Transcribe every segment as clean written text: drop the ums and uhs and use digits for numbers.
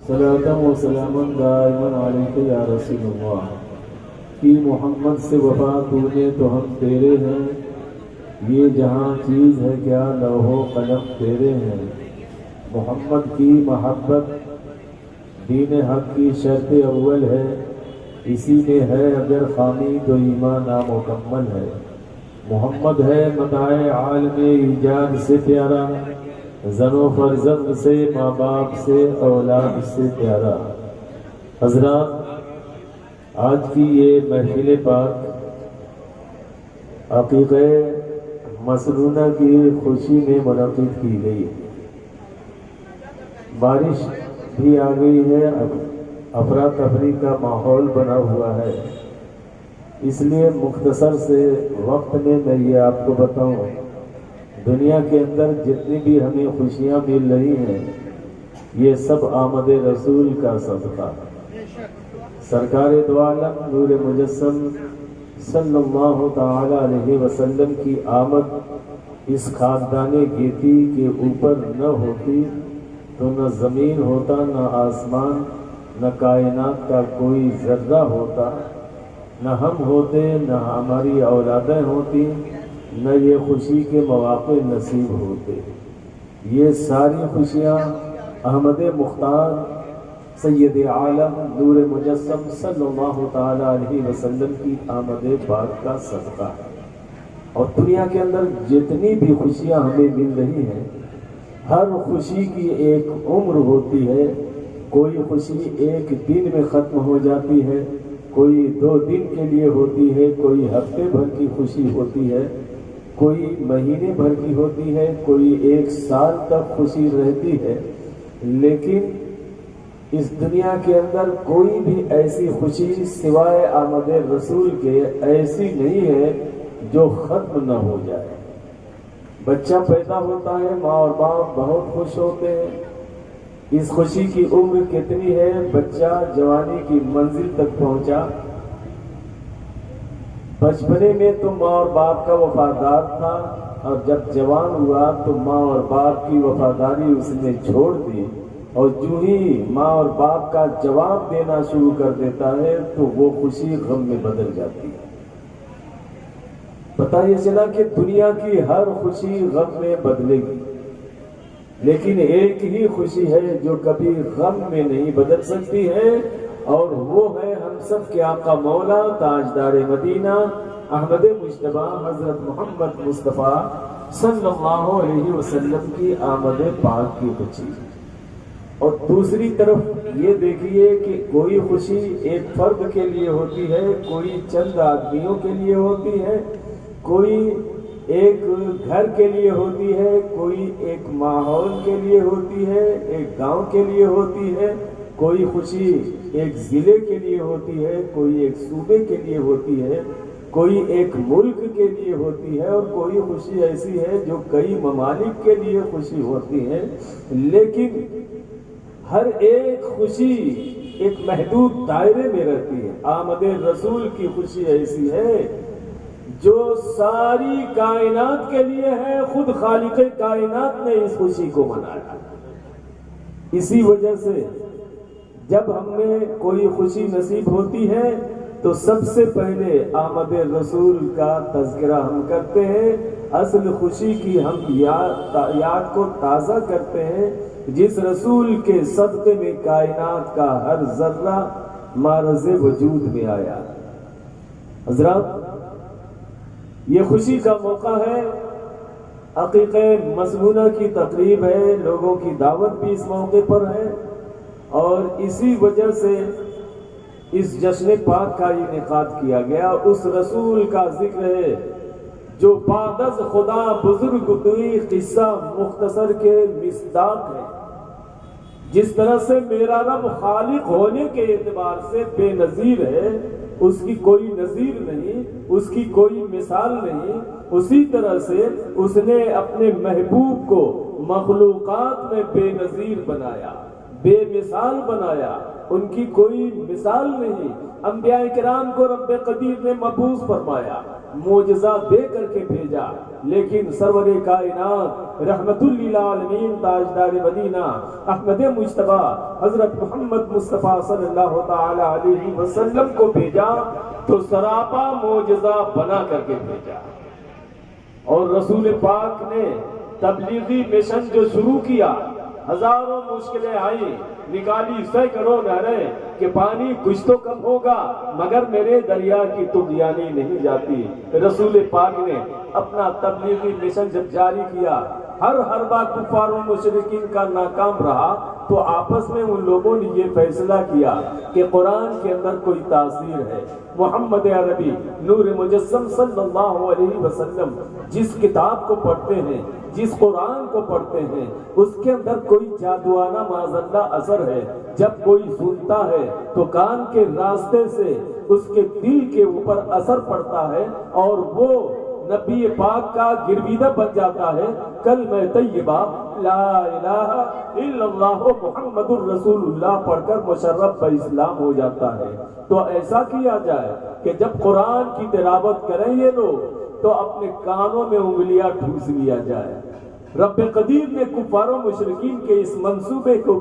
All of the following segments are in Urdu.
صلاۃ و سلام دائما علیک یا رسول اللہ کی محمد سے وفا تو نے تو ہم تیرے ہیں، یہ جہاں چیز ہے کیا لوح و قلم تیرے ہیں۔ محمد کی محبت دین حق کی شرط اول ہے، اسی میں ہے اگر خامی تو ایمان نامکمل ہے۔ محمد ہے متاع عالم ایجاد سے پیارا، زن و فرزند سے ماں باپ سے اولاد سے پیارا۔ حضرات، آج کی یہ محفل پاک عقیقہ مسنونہ کی خوشی میں منعقد کی گئی۔ بارش بھی آ گئی ہے، افراتفری کا ماحول بنا ہوا ہے، اس لیے مختصر سے وقت میں یہ آپ کو بتاؤں، دنیا کے اندر جتنی بھی ہمیں خوشیاں مل رہی ہیں یہ سب آمد رسول کا صدقہ۔ سرکار دو عالم نور مجسم صلی اللہ تعالی علیہ وسلم کی آمد اس خاندان گیتی کے اوپر نہ ہوتی تو نہ زمین ہوتا، نہ آسمان، نہ کائنات کا کوئی ذرہ ہوتا، نہ ہم ہوتے، نہ ہماری اولادیں ہوتی، نہ یہ خوشی کے مواقع نصیب ہوتے۔ یہ ساری خوشیاں احمد مختار سید عالم نور مجسم صلی اللہ تعالی علیہ وسلم کی آمد پاک کا صدقہ ہے۔ اور دنیا کے اندر جتنی بھی خوشیاں ہمیں مل رہی ہیں، ہر خوشی کی ایک عمر ہوتی ہے۔ کوئی خوشی ایک دن میں ختم ہو جاتی ہے، کوئی 2 دن کے لیے ہوتی ہے، کوئی ہفتے بھر کی خوشی ہوتی ہے، کوئی مہینے بھر کی ہوتی ہے، کوئی 1 سال تک خوشی رہتی ہے۔ لیکن اس دنیا کے اندر کوئی بھی ایسی خوشی سوائے آمد رسول کے ایسی نہیں ہے جو ختم نہ ہو جائے۔ بچہ پیدا ہوتا ہے، ماں اور باپ بہت خوش ہوتے ہیں۔ اس خوشی کی عمر کتنی ہے؟ بچہ جوانی کی منزل تک پہنچا، بچپنے میں تو ماں اور باپ کا وفادار تھا، اور جب جوان ہوا تو ماں اور باپ کی وفاداری اس نے چھوڑ دی، اور جو ہی ماں اور باپ کا جواب دینا شروع کر دیتا ہے تو وہ خوشی غم میں بدل جاتی ہے۔ پتہ یہ چلا کہ دنیا کی ہر خوشی غم میں بدلے گی، لیکن ایک ہی خوشی ہے جو کبھی غم میں نہیں بدل سکتی ہے، اور وہ ہے ہم سب کے آقا مولا تاجدار مدینہ احمد مجتبی حضرت محمد مصطفیٰ صلی اللہ علیہ وسلم کی آمد پاک کی خوشی۔ اور دوسری طرف یہ دیکھیے کہ کوئی خوشی ایک فرد کے لیے ہوتی ہے، کوئی چند آدمیوں کے لیے ہوتی ہے، کوئی ایک گھر کے لیے ہوتی ہے، کوئی ایک ماحول کے لیے ہوتی ہے، ایک گاؤں کے لیے ہوتی ہے، کوئی خوشی ایک ضلع کے لیے ہوتی ہے، کوئی ایک صوبے کے لیے ہوتی ہے، کوئی ایک ملک کے لیے ہوتی ہے، اور کوئی خوشی ایسی ہے جو کئی ممالک کے لیے خوشی ہوتی ہے۔ لیکن ہر ایک خوشی ایک محدود دائرے میں رہتی ہے۔ آمد رسول کی خوشی ایسی ہے جو ساری کائنات کے لیے ہے، خود خالق کائنات نے اس خوشی کو منایا۔ اسی وجہ سے جب ہمیں کوئی خوشی نصیب ہوتی ہے تو سب سے پہلے آمد رسول کا تذکرہ ہم کرتے ہیں، اصل خوشی کی ہم یاد کو تازہ کرتے ہیں، جس رسول کے صدقے میں کائنات کا ہر ذرہ معرض وجود میں آیا۔ حضرات، یہ خوشی کا موقع ہے، عقیقہ مسنونہ کی تقریب ہے، لوگوں کی دعوت بھی اس موقع پر ہے، اور اسی وجہ سے اس جشن پاک کا انعقاد کیا گیا۔ اس رسول کا ذکر ہے جو بعد از خدا بزرگ دوئی قصہ مختصر کے مصداق ہے۔ جس طرح سے میرا رب خالق ہونے کے اعتبار سے بے نظیر ہے، اس کی کوئی نظیر نہیں، اس کی کوئی مثال نہیں، اسی طرح سے اس نے اپنے محبوب کو مخلوقات میں بے نظیر بنایا، بے مثال بنایا، ان کی کوئی مثال نہیں۔ انبیاء کرام کو رب قدیر نے مبعوث فرمایا، معجزہ دے کر کے بھیجا، لیکن سرور کائنات رحمت للعالمین تاجدار مدینہ احمد مجتبی حضرت محمد مصطفیٰ صلی اللہ تعالی علیہ وسلم کو بھیجا تو سراپا معجزہ بنا کر کے بھیجا۔ اور رسول پاک نے تبلیغی مشن جو شروع کیا، ہزاروں مشکلیں آئی، نکالی سینکڑوں نہریں کہ پانی کچھ تو کم ہوگا مگر میرے دریا کی طغیانی نہیں جاتی۔ رسول پاک نے اپنا تبلیغی مشن جب جاری کیا، ہر حربہ کفار و مشرکین کا ناکام رہا تو آپس میں ان لوگوں نے یہ فیصلہ کیا کہ قرآن کے اندر کوئی تاثیر ہے۔ محمد عربی نور مجسم صلی اللہ علیہ وسلم جس کتاب کو پڑھتے ہیں، جس قرآن کو پڑھتے ہیں، اس کے اندر کوئی جادوانہ معاذ اللہ اثر ہے۔ جب کوئی سنتا ہے تو کان کے راستے سے اس کے دل کے اوپر اثر پڑتا ہے اور وہ نبی پاک کا گرویدہ بن جاتا ہے۔ کلمہ طیبہ لا الہ الا اللہ محمد الرسول اللہ پڑھ کر مشرف باسلام ہو جاتا ہے۔ تو ایسا کیا جائے کہ جب قرآن کی تلاوت کریں یہ لوگ تو اپنے کانوں میں انگلیاں ٹھوس لیا جائے۔ رب قدیر نے کفار و مشرکین کے اس منصوبے کو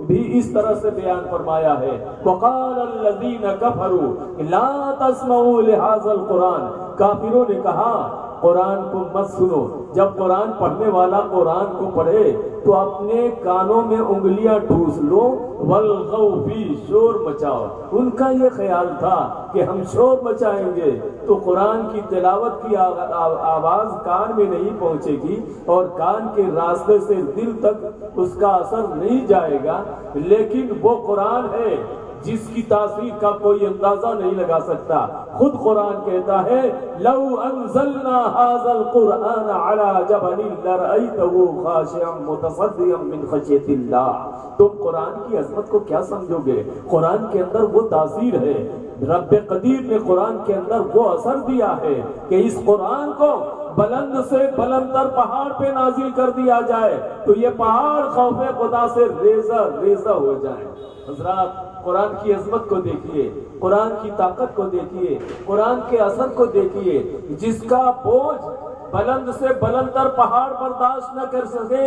بھی اس طرح سے بیان فرمایا ہے، وقال الذین کفروا لا تسمعوا لهذا القرآن، کافروں نے کہا قرآن کو مت سنو۔ جب قرآن پڑھنے والا قرآن کو پڑھے تو اپنے کانوں میں انگلیاں ٹھوس لو، والغوا فی، شور مچاؤ۔ ان کا یہ خیال تھا کہ ہم شور مچائیں گے تو قرآن کی تلاوت کی آواز کان میں نہیں پہنچے گی اور کان کے راستے سے دل تک اس کا اثر نہیں جائے گا، لیکن وہ قرآن ہے جس کی تاثیر کا کوئی اندازہ نہیں لگا سکتا۔ خود قرآن کہتا ہے لو انزلنا هذا القرآن على جبل لرأيته خاشعا متصدعا من خشیۃ اللہ۔ تم قرآن کی عظمت کو کیا سمجھو گے؟ قرآن کے اندر وہ تاثیر ہے، رب قدیر نے قرآن کے اندر وہ اثر دیا ہے کہ اس قرآن کو بلند سے بلند تر پہاڑ پہ نازل کر دیا جائے تو یہ پہاڑ خوف خدا سے ریزہ ریزہ ہو جائے۔ حضرات قرآن کی عظمت کو دیکھیے، قرآن کی طاقت کو دیکھیے، قرآن کے اثر کو دیکھیے، جس کا بوجھ بلند سے بلند تر پہاڑ برداشت نہ کر سکے،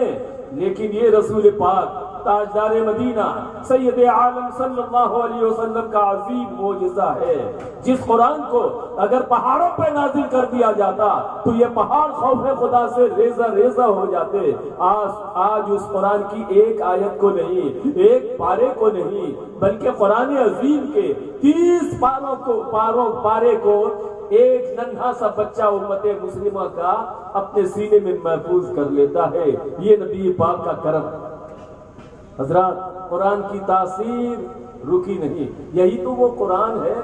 لیکن یہ رسول پاک تاجدار مدینہ سید عالم صلی اللہ علیہ وسلم کا عظیم معجزہ ہے، جس قرآن کو اگر پہاڑوں پہ نازل کر دیا جاتا تو یہ پہاڑ خوف خدا سے ریزہ ریزہ ہو جاتے۔ آج اس قرآن کی ایک آیت کو نہیں، ایک پارے کو نہیں، بلکہ قرآن عظیم کے 30 پارے کو ایک ننھا سا بچہ امت مسلمہ کا اپنے سینے میں محفوظ کر لیتا ہے۔ یہ نبی پاک کا کرم۔ حضرات قرآن کی تاثیر رکی نہیں۔ یہی تو وہ قرآن ہے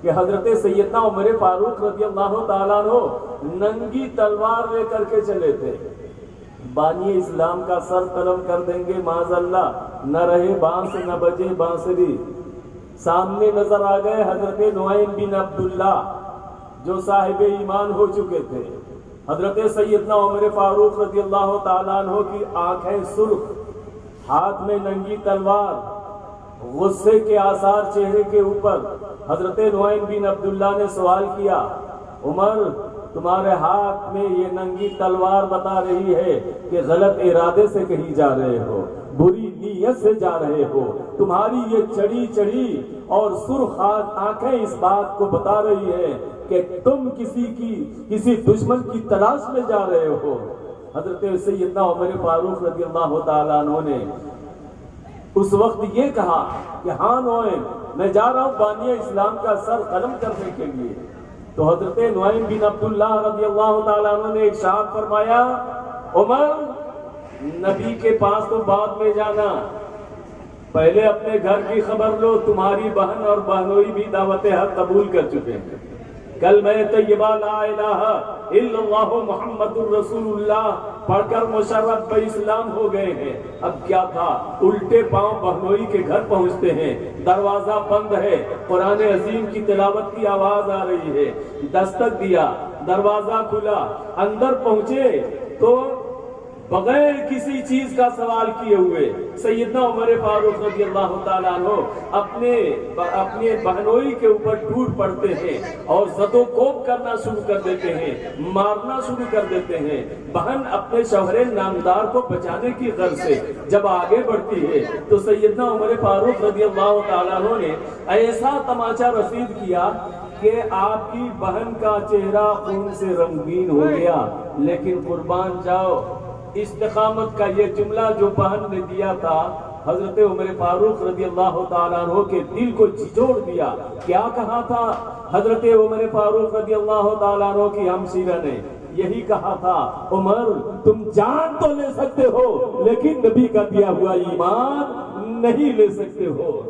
کہ حضرت سیدنا عمر فاروق رضی اللہ تعالیٰ عنہ ننگی تلوار لے کر کے چلے تھے، بانی اسلام کا سر قلم کر دیں گے معاذ اللہ، نہ رہے بانس نہ بجے بانسری۔ سامنے نظر آ گئے حضرت نعیم بن عبداللہ جو صاحب ایمان ہو چکے تھے۔ حضرت سیدنا عمر فاروق رضی اللہ تعالیٰ عنہ کی آنکھیں سرخ، ہاتھ میں ننگی تلوار، غصے کے آثار چہرے کے اوپر۔ حضرت نعیم بن عبداللہ نے سوال کیا، عمر تمہارے ہاتھ میں یہ ننگی تلوار بتا رہی ہے کہ غلط ارادے سے کہیں جا رہے ہو، بری نیت سے جا رہے ہو، تمہاری یہ چڑی چڑی اور سرخ آنکھیں اس بات کو بتا رہی ہے کہ تم کسی دشمن کی تلاش میں جا رہے ہو۔ حضرت سیدنا عمر فاروق رضی اللہ تعالیٰ عنہ نے اس وقت یہ کہا کہ ہاں نعیم، میں جا رہا ہوں بانی اسلام کا سر قلم کرنے کے لیے۔ تو حضرت نعیم بن عبداللہ رضی اللہ تعالیٰ عنہ نے ارشاد فرمایا، عمر نبی کے پاس تو بعد میں جانا، پہلے اپنے گھر کی خبر لو، تمہاری بہن اور بہنوئی بھی دعوت حق قبول کر چکے ہیں، کلمہ طیبہ لا الہ الا اللہ محمد الرسول اللہ پڑھ کر مشرف اسلام ہو گئے ہیں۔ اب کیا تھا، الٹے پاؤں بہنوئی کے گھر پہنچتے ہیں، دروازہ بند ہے، قرآن عظیم کی تلاوت کی آواز آ رہی ہے، دستک دیا، دروازہ کھلا، اندر پہنچے تو بغیر کسی چیز کا سوال کیے ہوئے سیدنا عمر فاروق رضی اللہ تعالیٰ عنہ اپنے بہنوئی کے اوپر ٹوٹ پڑتے ہیں اور زد و کوب کرنا شروع کر دیتے ہیں، مارنا شروع کر دیتے ہیں۔ بہن اپنے شوہر نامدار کو بچانے کی غرض سے جب آگے بڑھتی ہے تو سیدنا عمر فاروق رضی اللہ تعالیٰ عنہ نے ایسا تماچا رسید کیا کہ آپ کی بہن کا چہرہ خون سے رنگین ہو گیا، لیکن قربان جاؤ استقامت کا یہ جملہ جو بہن نے دیا تھا حضرت عمر فاروق رضی اللہ تعالیٰ عنہ کے دل کو جھنجھوڑ دیا۔ کیا کہا تھا حضرت عمر فاروق رضی اللہ تعالیٰ عنہ کی ہمشیرہ نے؟ یہی کہا تھا، عمر تم جان تو لے سکتے ہو لیکن نبی کا دیا ہوا ایمان نہیں لے سکتے ہو۔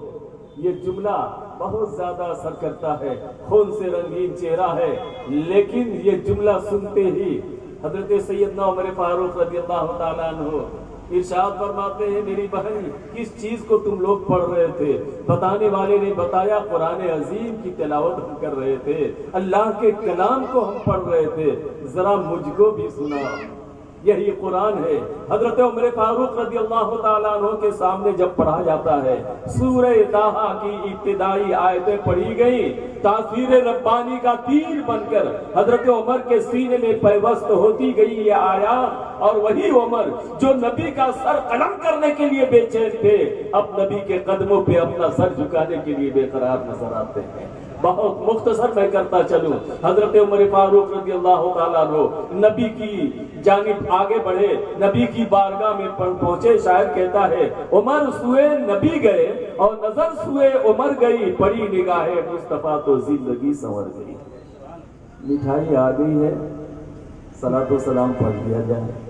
یہ جملہ بہت زیادہ اثر کرتا ہے، خون سے رنگین چہرہ ہے، لیکن یہ جملہ سنتے ہی حضرت سیدنا عمر فاروق رضی اللہ تعالیٰ عنہ ارشاد فرماتے ہیں، میری بہن کس چیز کو تم لوگ پڑھ رہے تھے؟ بتانے والے نے بتایا قرآن عظیم کی تلاوت ہم کر رہے تھے، اللہ کے کلام کو ہم پڑھ رہے تھے، ذرا مجھ کو بھی سنا۔ یہی قرآن ہے۔ حضرت عمر فاروق رضی اللہ تعالیٰ عنہ کے سامنے جب پڑھا جاتا ہے، سورہ طٰہٰ کی ابتدائی آیتیں پڑھی گئی، تاثیر ربانی کا تیر بن کر حضرت عمر کے سینے میں پیوست ہوتی گئی یہ آیات، اور وہی عمر جو نبی کا سر قلم کرنے کے لیے بے چین تھے، اب نبی کے قدموں پہ اپنا سر جھکانے کے لیے بے قرار نظر آتے ہیں۔ بہت مختصر میں کرتا چلوں، حضرت عمر فاروق رضی اللہ تعالیٰ عنہ نبی کی جانب آگے بڑھے، نبی کی بارگاہ میں پہنچے۔ شاعر کہتا ہے، عمر سوئے نبی گئے اور نظر سوئے عمر گئی، پڑی نگاہ مصطفیٰ تو زندگی سنور گئی۔ مٹھائی آ گئی ہے، صلاۃ و سلام پڑھ دیا جائے۔